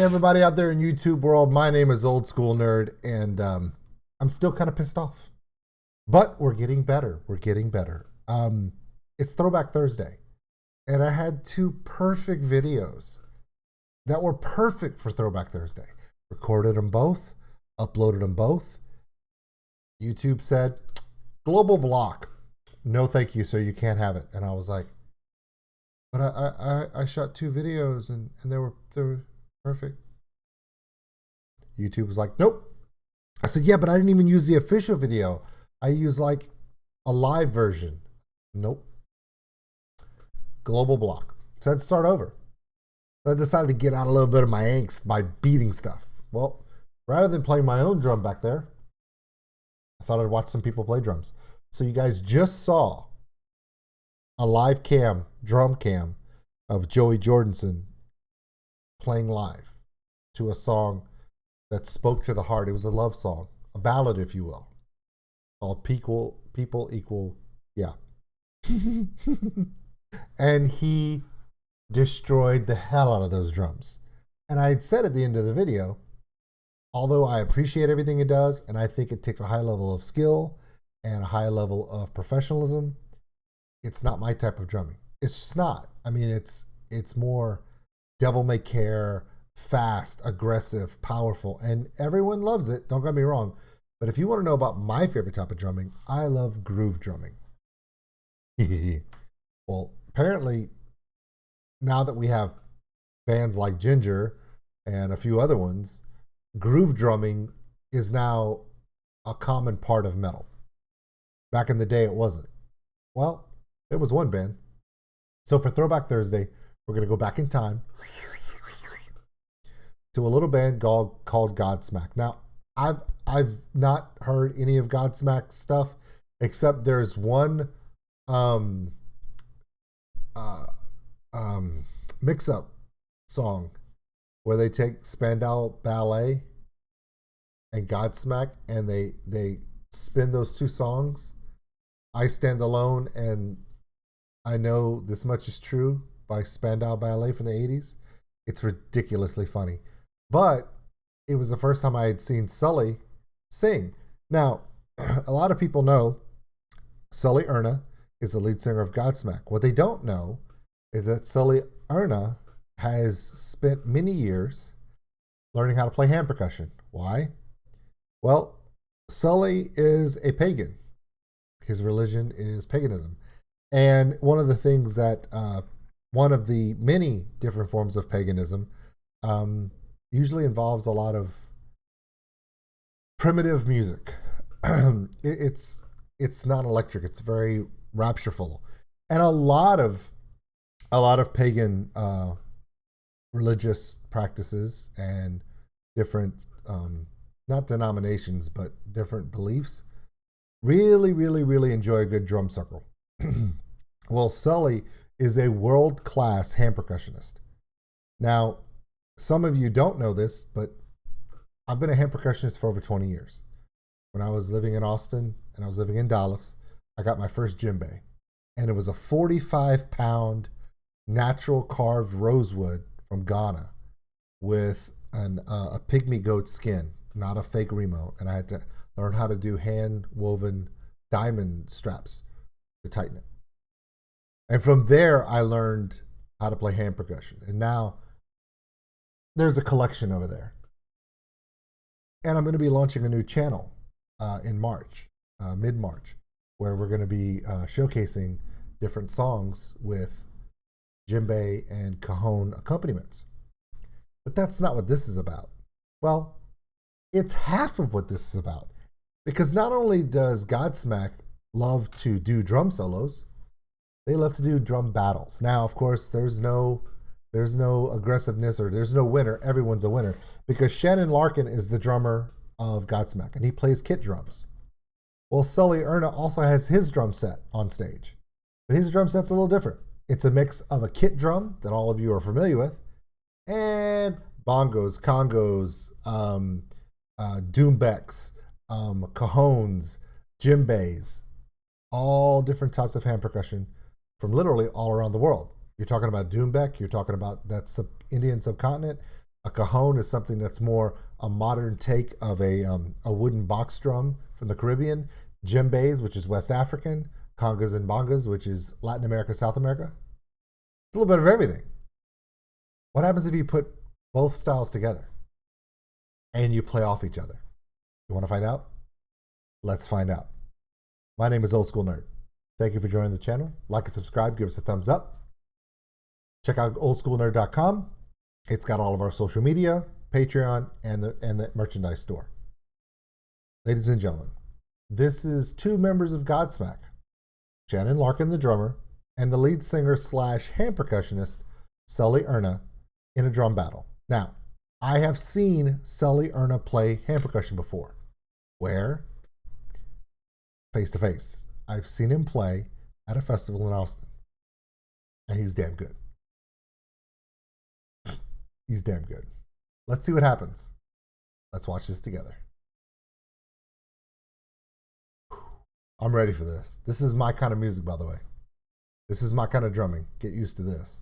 everybody out there in YouTube world. My name is Old School Nerd, and I'm still kind of pissed off. But we're getting better. We're getting better. It's Throwback Thursday, and I had two perfect videos that were perfect for Throwback Thursday. Recorded them both, uploaded them both. YouTube said, global block. No, thank you, sir. You can't have it. And I was like, but I shot two videos and they were perfect. YouTube was like, nope. I said, yeah, but I didn't even use the official video. I used like a live version. Nope. Global block. So I had to start over. So I decided to get out a little bit of my angst by beating stuff. Well, rather than playing my own drum back there, I thought I'd watch some people play drums. So you guys just saw a live drum cam of Joey Jordison playing live to a song that spoke to the heart. It was a love song, a ballad, if you will, called People Equal, yeah. And he destroyed the hell out of those drums. And I had said at the end of the video, although I appreciate everything it does, and I think it takes a high level of skill and a high level of professionalism, it's not my type of drumming. It's just not. I mean, it's more devil may care, fast, aggressive, powerful, and everyone loves it. Don't get me wrong. But if you want to know about my favorite type of drumming, I love groove drumming. Well, apparently, now that we have bands like Ginger and a few other ones, groove drumming is now a common part of metal. Back in the day, it wasn't. Well, there was one band. So for Throwback Thursday, we're going to go back in time to a little band called Godsmack. Now, I've not heard any of Godsmack's stuff, except there's one mix-up song where they take Spandau Ballet and Godsmack and they spin those two songs. I Stand Alone and I Know This Much Is True by Spandau Ballet from the 80s. It's ridiculously funny. But it was the first time I had seen Sully sing. Now, a lot of people know Sully Erna is the lead singer of Godsmack. What they don't know is that Sully Erna has spent many years learning how to play hand percussion. Why? Well, Sully is a pagan. His religion is paganism. And one of the things that, one of the many different forms of paganism usually involves a lot of primitive music. It's not electric. It's very raptureful. And a lot of pagan religious practices and different, not denominations, but different beliefs really, really, really enjoy a good drum circle. Well, Sully is a world-class hand percussionist. Now, some of you don't know this, but I've been a hand percussionist for over 20 years. When I was living in Austin and I was living in Dallas, I got my first djembe, and it was a 45-pound natural carved rosewood from Ghana with a pygmy goat skin, not a fake Remo, and I had to learn how to do hand-woven diamond straps to tighten it. And from there, I learned how to play hand percussion. And now there's a collection over there. And I'm going to be launching a new channel in March, mid-March, where we're going to be showcasing different songs with djembe and cajon accompaniments. But that's not what this is about. Well, it's half of what this is about. Because not only does Godsmack love to do drum solos, they love to do drum battles. Now, of course, there's no aggressiveness or there's no winner. Everyone's a winner because Shannon Larkin is the drummer of Godsmack and he plays kit drums. Well, Sully Erna also has his drum set on stage, but his drum set's a little different. It's a mix of a kit drum that all of you are familiar with and bongos, congos, doumbeks, cajones, djembes, all different types of hand percussion from literally all around the world. You're talking about doumbek, you're talking about that Indian subcontinent, A cajon is something that's more a modern take of a wooden box drum from the Caribbean. Djembes, which is West African. Congas and bongas, which is Latin America, South America. It's a little bit of everything. What happens if you put both styles together and you play off each other? You want to find out? Let's find out. My name is Old School Nerd. Thank you for joining the channel. Like and subscribe. Give us a thumbs up. Check out oldschoolnerd.com. It's got all of our social media, Patreon, and the merchandise store. Ladies and gentlemen, this is two members of Godsmack, Shannon, Larkin, the drummer, and the lead singer / hand percussionist, Sully, Erna, in a drum battle. Now, I have seen Sully, Erna play hand percussion before. Where? Face to face. I've seen him play at a festival in Austin. And he's damn good. He's damn good. Let's see what happens. Let's watch this together. I'm ready for this. This is my kind of music, by the way. This is my kind of drumming. Get used to this.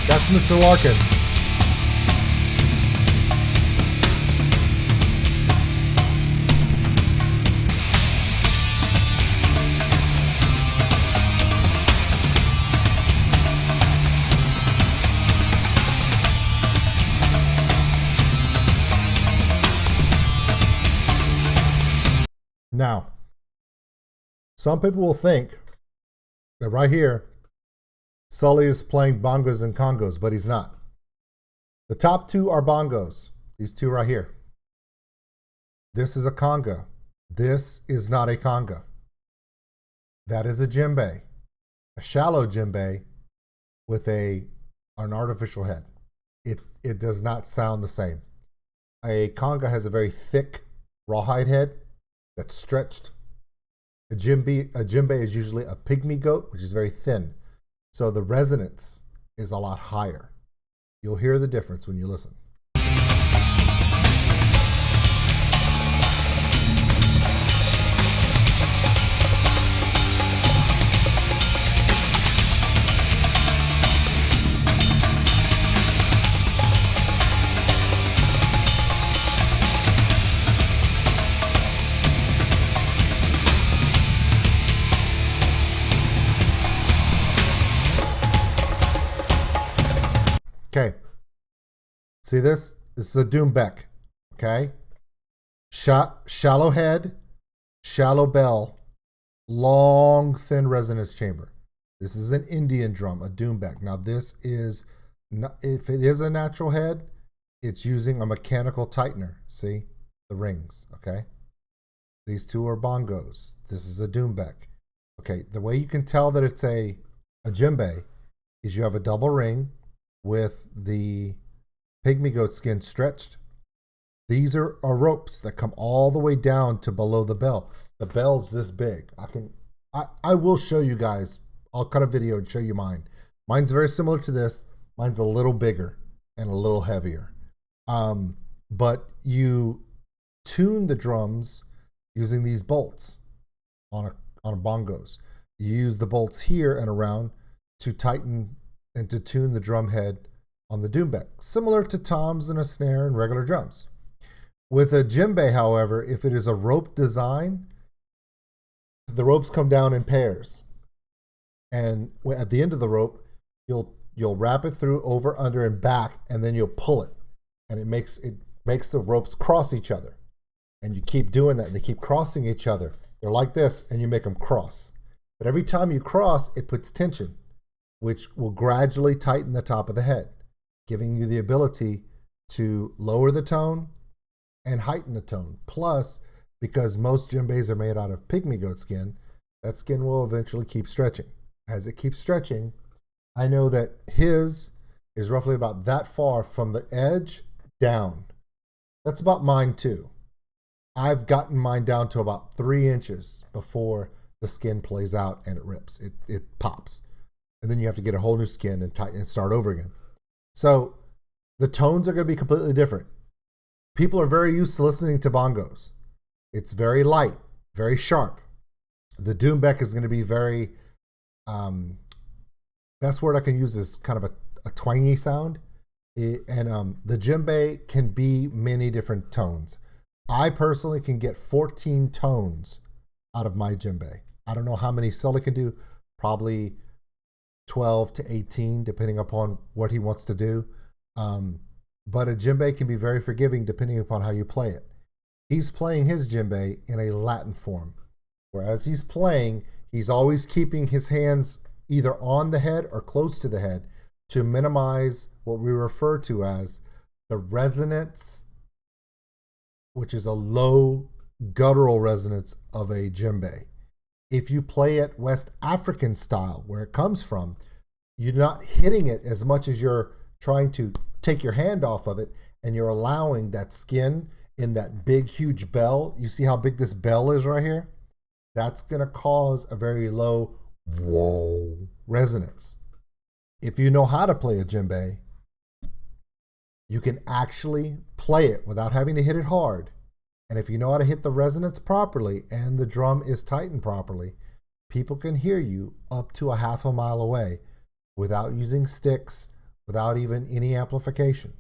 That's Mr. Larkin. Now, some people will think that right here, Sully is playing bongos and congos, but he's not. The top two are bongos, these two right here. This is a conga. This is not a conga. That is a djembe, a shallow djembe with an artificial head. It does not sound the same. A conga has a very thick rawhide head that's stretched. A djembe is usually a pygmy goat, which is very thin. So the resonance is a lot higher. You'll hear the difference when you listen. Okay, see this? This is a Doombeck, okay? Shallow head, shallow bell, long, thin resonance chamber. This is an Indian drum, a Doombeck. Now this is, if it is a natural head, it's using a mechanical tightener. See the rings, okay? These two are bongos. This is a Doombeck. Okay, the way you can tell that it's a djembe is you have a double ring with the pygmy goat skin stretched. These are ropes that come all the way down to below the bell. The bell's this big. I will show you guys. I'll cut a video and show you mine. Mine's very similar to this. Mine's a little bigger and a little heavier. But you tune the drums using these bolts on bongos. You use the bolts here and around to tighten and to tune the drum head on the Doombeck, similar to toms and a snare and regular drums. With a djembe, however, if it is a rope design, the ropes come down in pairs. And at the end of the rope, you'll wrap it through over, under, and back, and then you'll pull it. And it makes the ropes cross each other. And you keep doing that, and they keep crossing each other. They're like this, and you make them cross. But every time you cross, it puts tension, which will gradually tighten the top of the head, giving you the ability to lower the tone and heighten the tone. Plus, because most djembes are made out of pygmy goat skin, that skin will eventually keep stretching. As it keeps stretching, I know that his is roughly about that far from the edge down. That's about mine too. I've gotten mine down to about 3 inches before the skin plays out and it rips. It pops. And then you have to get a whole new skin and tighten and start over again. So the tones are going to be completely different. People are very used to listening to bongos. It's very light, very sharp. The Doombeck is going to be very um, best word I can use is kind of a twangy sound. And the djembe can be many different tones. I personally can get 14 tones out of my djembe. I don't know how many Sully can do, probably 12 to 18, depending upon what he wants to do. But a djembe can be very forgiving depending upon how you play it. He's playing his djembe in a Latin form. Whereas he's playing, he's always keeping his hands either on the head or close to the head to minimize what we refer to as the resonance, which is a low guttural resonance of a djembe. If you play it West African style, where it comes from, you're not hitting it as much as you're trying to take your hand off of it, and you're allowing that skin in that big, huge bell. You see how big this bell is right here? That's going to cause a very low whoa resonance. If you know how to play a djembe, you can actually play it without having to hit it hard. And if you know how to hit the resonance properly and the drum is tightened properly, people can hear you up to a half a mile away without using sticks, without even any amplification.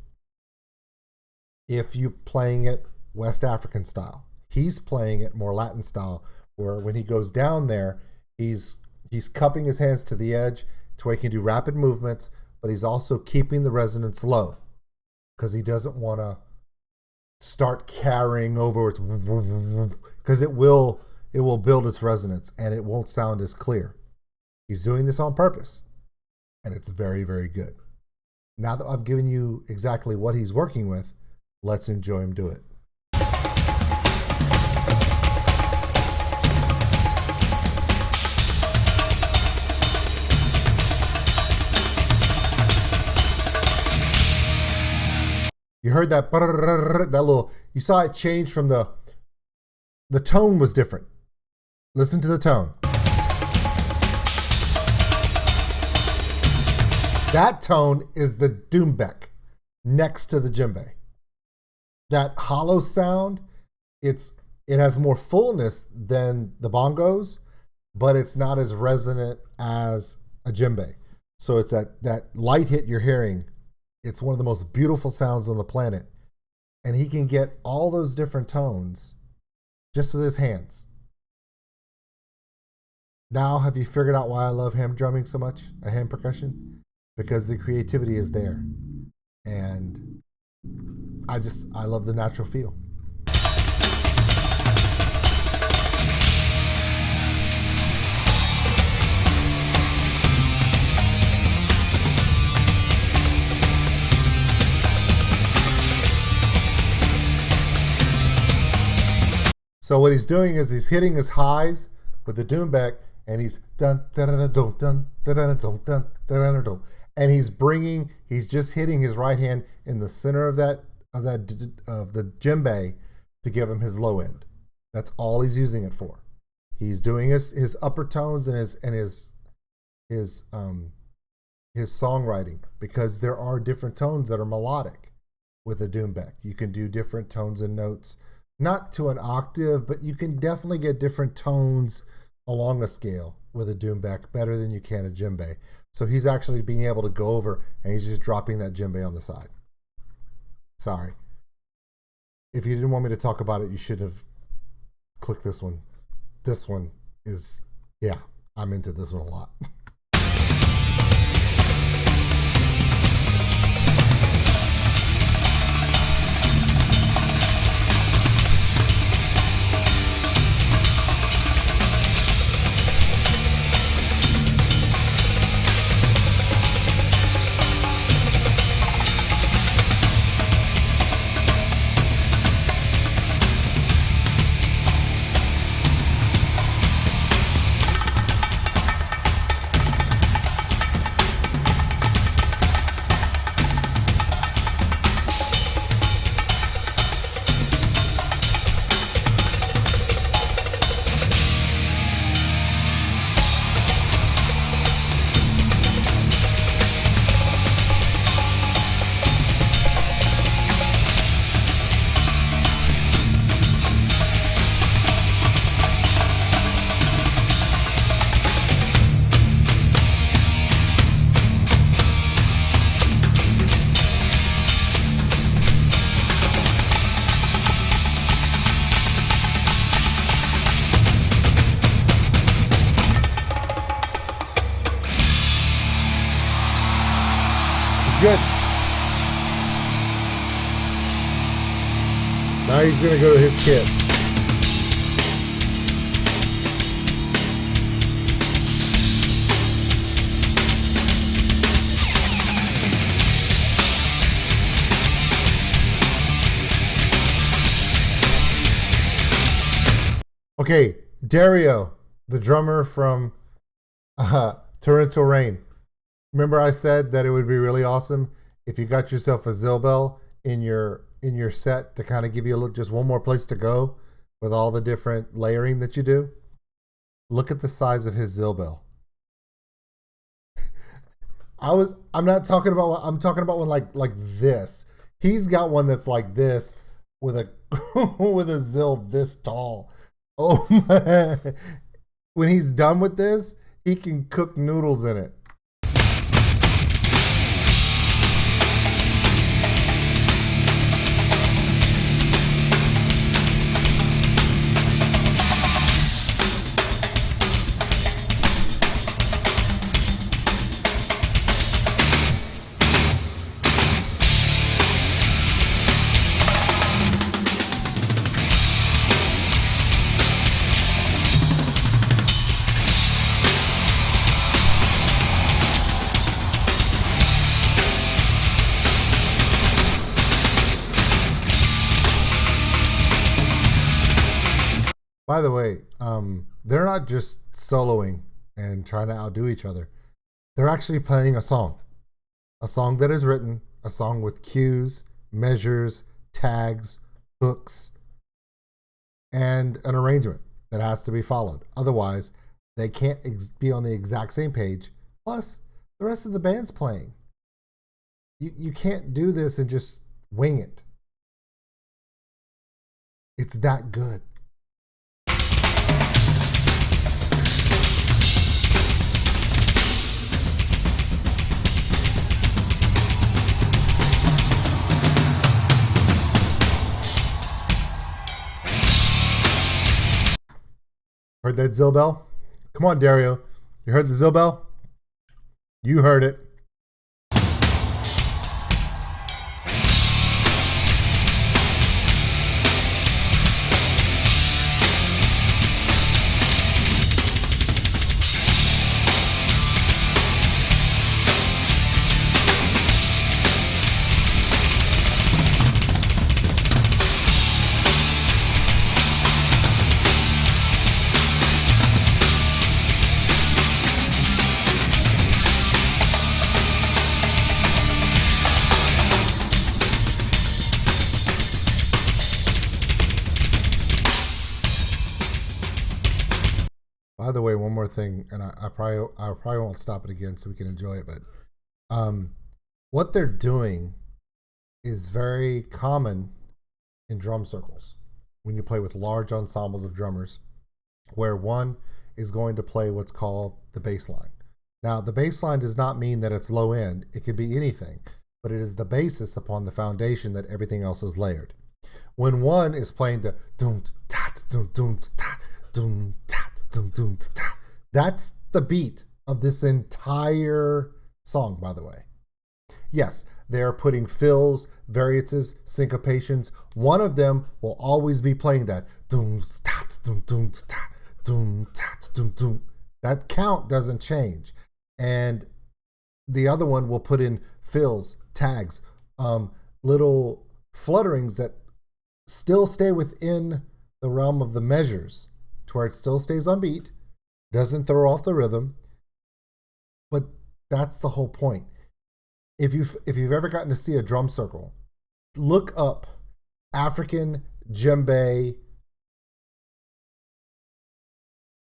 If you're playing it West African style, he's playing it more Latin style, where when he goes down there, he's cupping his hands to the edge to where he can do rapid movements, but he's also keeping the resonance low because he doesn't want to start carrying over because it will build its resonance and it won't sound as clear. He's doing this on purpose, and it's very, very good. Now that I've given you exactly what he's working with, let's enjoy him do it. You heard that little, you saw it change from the tone was different. Listen to the tone. That tone is the doumbek next to the djembe. That hollow sound, it has more fullness than the bongos, but it's not as resonant as a djembe. So it's that light hit you're hearing. It's one of the most beautiful sounds on the planet. And he can get all those different tones just with his hands. Now, have you figured out why I love hand drumming so much, a hand percussion? Because the creativity is there. And I love the natural feel. So what he's doing is he's hitting his highs with the doumbek, and he's dun dun dun dun dun dun dun dun dun dun, and he's just hitting his right hand in the center of the djembe to give him his low end. That's all he's using it for. He's doing his upper tones and his songwriting, because there are different tones that are melodic with a doumbek. You can do different tones and notes. Not to an octave, but you can definitely get different tones along a scale with a doumbek better than you can a djembe. So he's actually being able to go over, and he's just dropping that djembe on the side. Sorry. If you didn't want me to talk about it, you should have clicked this one. This one is, yeah, I'm into this one a lot. It's good. Now he's going to go to his kit. Okay, Dario, the drummer from Torrential Rain. Remember I said that it would be really awesome if you got yourself a Zilbel in your set to kind of give you just one more place to go with all the different layering that you do? Look at the size of his Zilbel. I'm talking about one like this. He's got one that's like this with a with a Zil this tall. Oh my. When he's done with this, he can cook noodles in it. By the way, they're not just soloing and trying to outdo each other. They're actually playing a song that is written, a song with cues, measures, tags, hooks, and an arrangement that has to be followed. Otherwise, they can't be on the exact same page. Plus, the rest of the band's playing. You can't do this and just wing it. It's that good. Heard that Zilbel? Come on, Dario. You heard the Zilbel? You heard it. By the way, one more thing, and I probably won't stop it again so we can enjoy it, but what they're doing is very common in drum circles when you play with large ensembles of drummers, where one is going to play what's called the bass line. Now, the bass line does not mean that it's low end. It could be anything, but it is the basis upon the foundation that everything else is layered. When one is playing the doom tat doom doom tat doom tat doom doom tat, that's the beat of this entire song, by the way. Yes, they are putting fills, variances, syncopations. One of them will always be playing that doom tat doom doom tat doom tat doom doom. That count doesn't change. And the other one will put in fills, tags, little flutterings that still stay within the realm of the measures to where it still stays on beat, doesn't throw off the rhythm. But that's the whole point. If you've ever gotten to see a drum circle, look up African djembe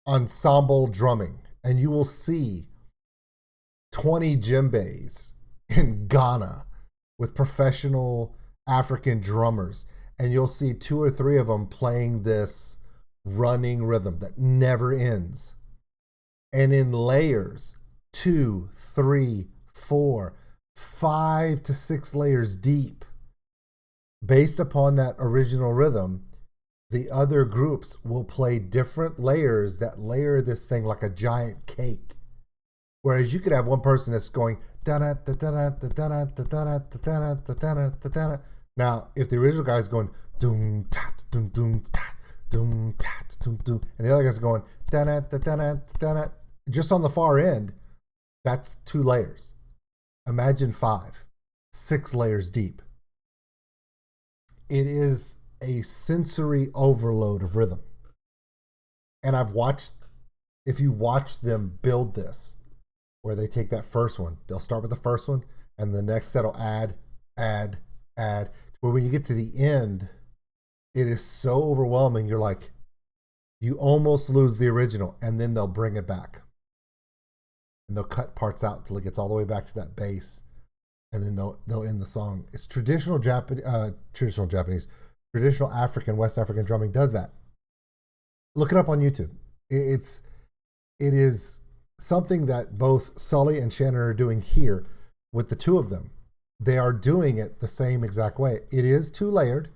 ensemble drumming, and you will see 20 djembes in Ghana with professional African drummers, and you'll see 2 or 3 of them playing this running rhythm that never ends, and in layers, 2, 3, 4, 5 to 6 layers deep. Based upon that original rhythm, the other groups will play different layers that layer this thing like a giant cake. Whereas you could have one person that's going da da da da da da da da da da da da da. Now, if the original guy's going doom tat doom doom tat doom tat doom doom, and the other guy's going da da da da da da, just on the far end, that's 2 layers. Imagine 5, 6 layers deep. It is a sensory overload of rhythm. And I've watched, if you watch them build this, where they take that first one, they'll start with the first one, and the next set will add. Where when you get to the end, it is so overwhelming, you're like, you almost lose the original, and then they'll bring it back. And they'll cut parts out until it gets all the way back to that bass, and then they'll end the song. It's traditional African, West African drumming does that. Look it up on YouTube. It is something that both Sully and Shannon are doing here with the 2 of them. They are doing it the same exact way. It is 2-layered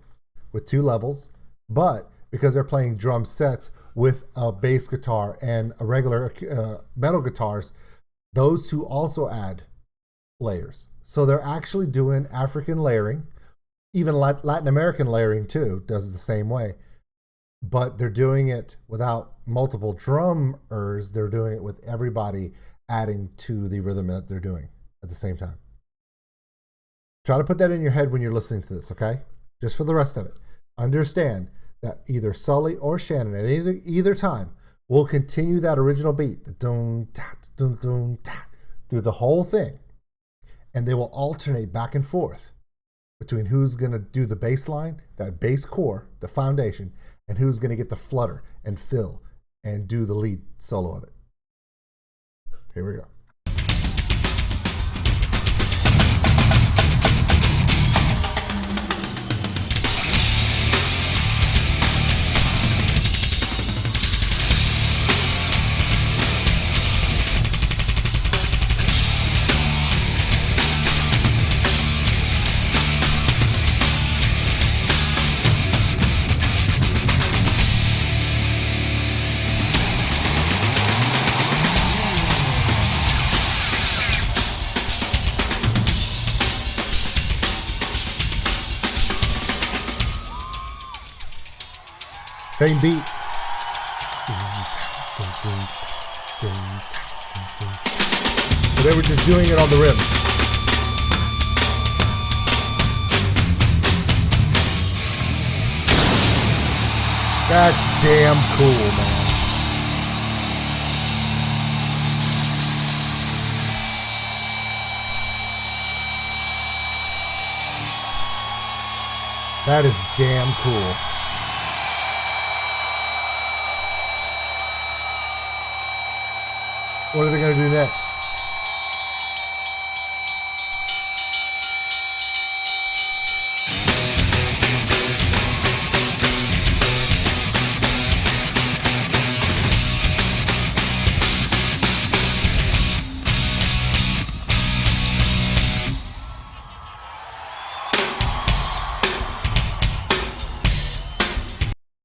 with 2 levels, but because they're playing drum sets with a bass guitar and a regular metal guitars, those 2 also add layers. So they're actually doing African layering. Even Latin American layering too does it the same way. But they're doing it without multiple drummers. They're doing it with everybody adding to the rhythm that they're doing at the same time. Try to put that in your head when you're listening to this, okay? Just for the rest of it. Understand that either Sully or Shannon at either time will continue that original beat, the dun tat dun dun tat, through the whole thing. And they will alternate back and forth between who's going to do the bass line, that bass core, the foundation, and who's going to get the flutter and fill and do the lead solo of it. Here we go. Same beat. But they were just doing it on the rims. That's damn cool, man. That is damn cool. What are they going to do next?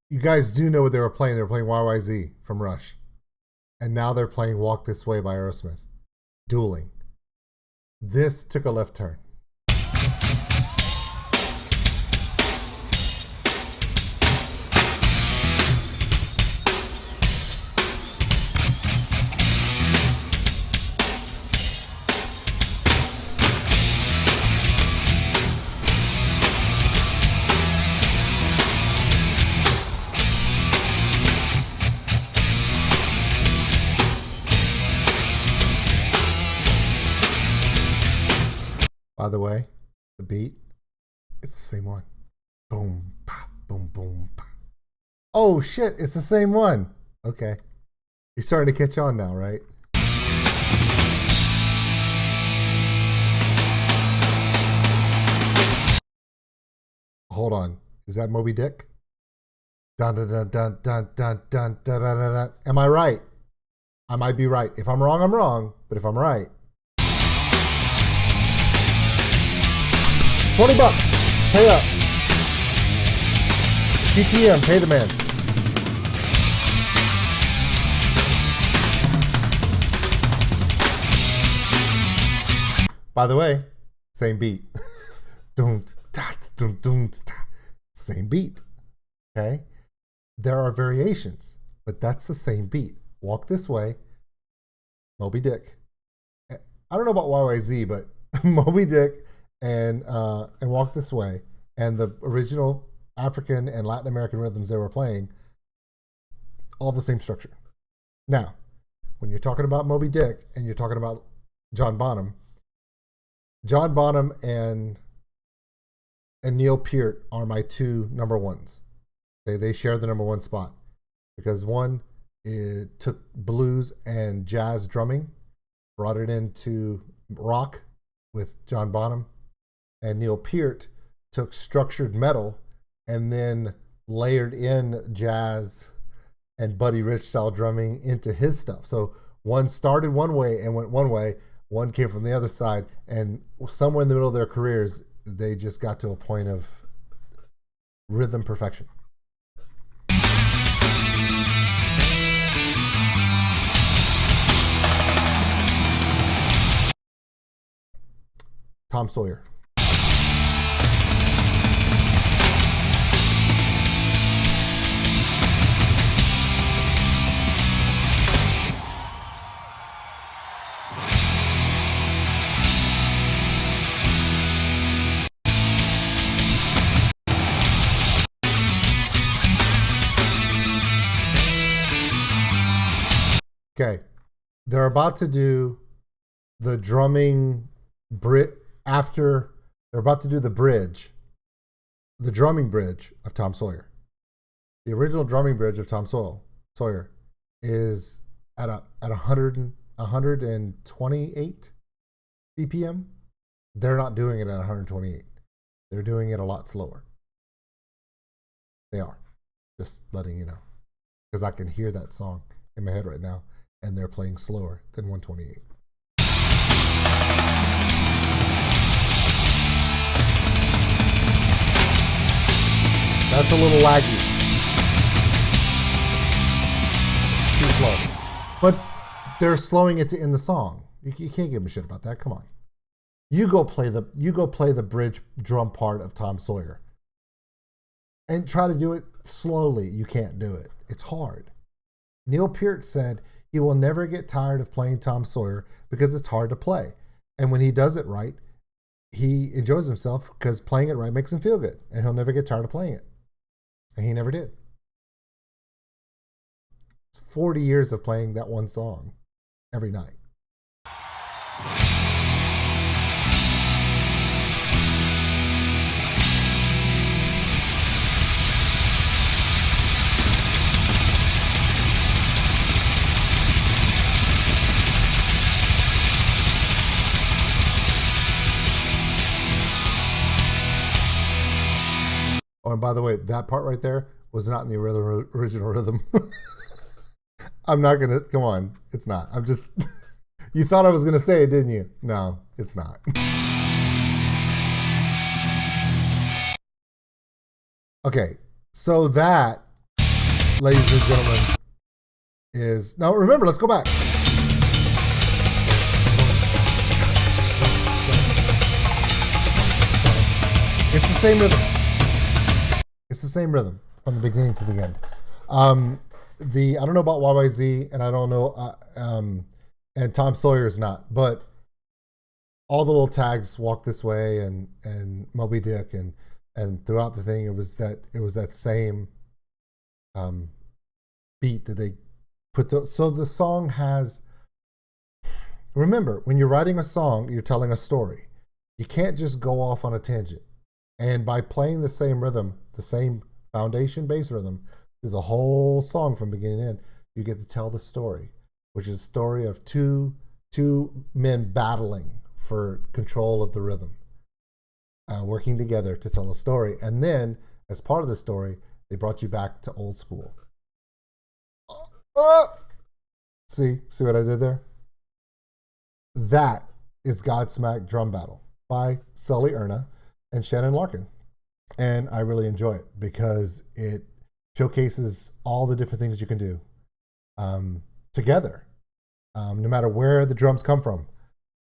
You guys do know what they were playing. They were playing YYZ from Rush. And now they're playing Walk This Way by Aerosmith. Dueling. This took a left turn. By the way, the beat, it's the same one. Boom, pop, boom, boom, pop. Oh shit, it's the same one. Okay. You're starting to catch on now, right? Hold on. Is that Moby Dick? Dun dun dun dun dun dun dun dun dun dun. Am I right? I might be right. If I'm wrong, I'm wrong. But if I'm right, $20. Pay up. PTM, pay the man. By the way, same beat. Dum, da, dum, dum, da. Same beat. Okay? There are variations, but that's the same beat. Walk This Way, Moby Dick. I don't know about YYZ, but Moby Dick and Walk This Way and the original African and Latin American rhythms they were playing, all the same structure. Now, when you're talking about Moby Dick and you're talking about John Bonham and Neil Peart are my two number ones. They share the number one spot because one, it took blues and jazz drumming, brought it into rock with John Bonham, and Neil Peart took structured metal and then layered in jazz and Buddy Rich style drumming into his stuff. So one started one way and went one way, one came from the other side, and somewhere in the middle of their careers, they just got to a point of rhythm perfection. Tom Sawyer. Okay, they're about to do the drumming after they're about to do the drumming bridge of Tom Sawyer. The original drumming bridge of Tom Sawyer is at 128 BPM. They're not doing it at 128. They're doing it a lot slower. They are. Just letting you know. Because I can hear that song in my head right now, and they're playing slower than 128. That's a little laggy. It's too slow. But they're slowing it to end the song. You can't give them a shit about that. Come on. You go play the bridge drum part of Tom Sawyer. And try to do it slowly. You can't do it. It's hard. Neil Peart said he will never get tired of playing Tom Sawyer because it's hard to play. And when he does it right, he enjoys himself because playing it right makes him feel good. And he'll never get tired of playing it. And he never did. It's 40 years of playing that one song every night. Oh, and by the way, that part right there was not in the original rhythm. I'm not going to, come on, it's not. I'm just, you thought I was going to say it, didn't you? No, it's not. Okay, so that, ladies and gentlemen, is, now remember, let's go back. It's the same rhythm. It's the same rhythm from the beginning to the end. I don't know about YYZ, and I don't know, and Tom Sawyer is not, but all the little tags, Walk This Way and Moby Dick, and throughout the thing, it was that same beat that they put. So the song has. Remember, when you're writing a song, you're telling a story. You can't just go off on a tangent. And by playing the same rhythm, the same foundation bass rhythm through the whole song from beginning to end, you get to tell the story, which is a story of two men battling for control of the rhythm, working together to tell a story. And then, as part of the story, they brought you back to old school. See what I did there? That is Godsmack Drum Battle by Sully, Erna, and Shannon, Larkin. And I really enjoy it because it showcases all the different things you can do together, no matter where the drums come from.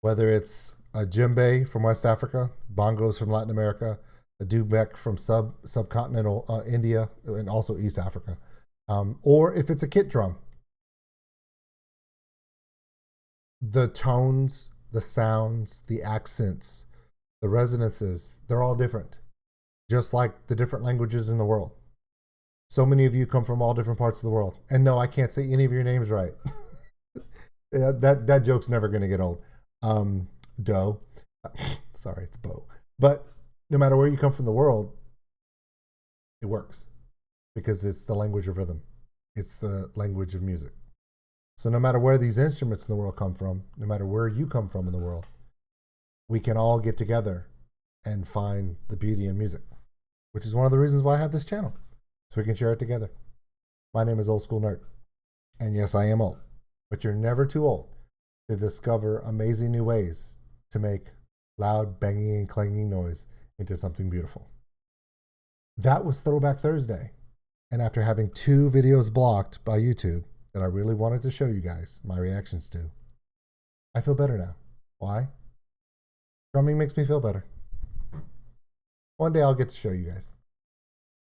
Whether it's a djembe from West Africa, bongos from Latin America, a dubek from subcontinental India, and also East Africa, or if it's a kit drum. The tones, the sounds, the accents, the resonances, they're all different, just like the different languages in the world. So many of you come from all different parts of the world. And no, I can't say any of your names right. Yeah, that joke's never going to get old. Doe. Sorry, it's Bo. But no matter where you come from the world, it works because it's the language of rhythm. It's the language of music. So no matter where these instruments in the world come from, no matter where you come from in the world, we can all get together and find the beauty in music, which is one of the reasons why I have this channel, so we can share it together. My name is Old School Nerd. And yes, I am old, but you're never too old to discover amazing new ways to make loud, banging, and clanging noise into something beautiful. That was Throwback Thursday. And after having 2 videos blocked by YouTube that I really wanted to show you guys my reactions to, I feel better now. Why? Drumming makes me feel better. One day I'll get to show you guys.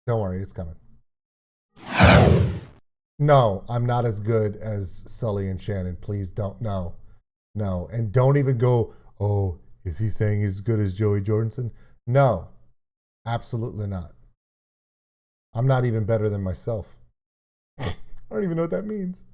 Don't worry, it's coming. No, I'm not as good as Sully and Shannon. Please don't. No. And don't even go, oh, is he saying he's as good as Joey Jordison? No, absolutely not. I'm not even better than myself. I don't even know what that means.